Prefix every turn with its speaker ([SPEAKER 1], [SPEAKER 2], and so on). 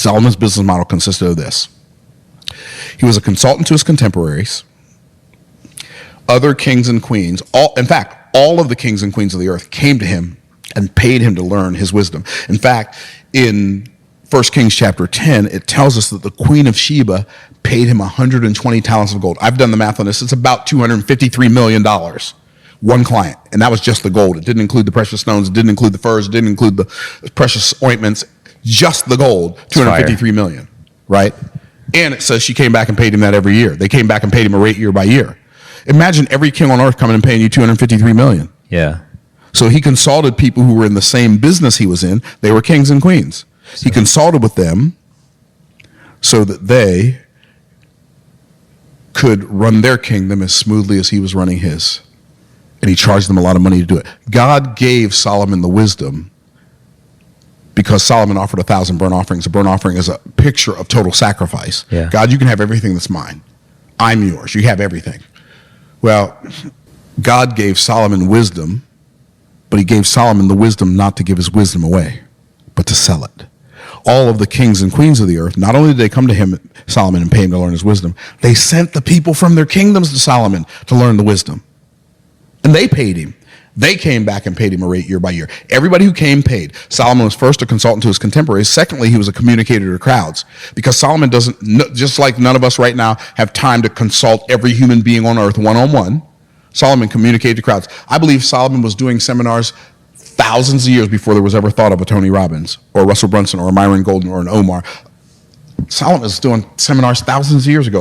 [SPEAKER 1] Solomon's business model consisted of this. He was a consultant to his contemporaries, other kings and queens. In fact, all of the kings and queens of the earth came to him and paid him to learn his wisdom. In fact, in 1 Kings chapter 10, it tells us that the Queen of Sheba paid him 120 talents of gold. I've done the math on this. It's about $253 million. One client. And that was just the gold. It didn't include the precious stones. It didn't include the furs. It didn't include the precious ointments. Just the gold, $253 million, right? And it says she came back and paid him that every year. They came back and paid him a rate year by year. Imagine every king on earth coming and paying you $253 million.
[SPEAKER 2] Yeah.
[SPEAKER 1] So he consulted people who were in the same business he was in. They were kings and queens. He consulted with them so that they could run their kingdom as smoothly as he was running his. And he charged them a lot of money to do it. God gave Solomon the wisdom because Solomon offered 1,000 burnt offerings. A burnt offering is a picture of total sacrifice.
[SPEAKER 2] Yeah.
[SPEAKER 1] God, you can have everything that's mine. I'm yours. You have everything. Well, God gave Solomon wisdom, but he gave Solomon the wisdom not to give his wisdom away, but to sell it. All of the kings and queens of the earth, not only did they come to him, Solomon, and pay him to learn his wisdom, they sent the people from their kingdoms to Solomon to learn the wisdom. And they paid him. They came back and paid him a rate year by year. Everybody who came paid. Solomon was first a consultant to his contemporaries. Secondly, he was a communicator to crowds. Because Solomon doesn't, just like none of us right now, have time to consult every human being on earth one-on-one. Solomon communicated to crowds. I believe Solomon was doing seminars thousands of years before there was ever thought of a Tony Robbins or a Russell Brunson or a Myron Golden or an Omar. Solomon was doing seminars thousands of years ago.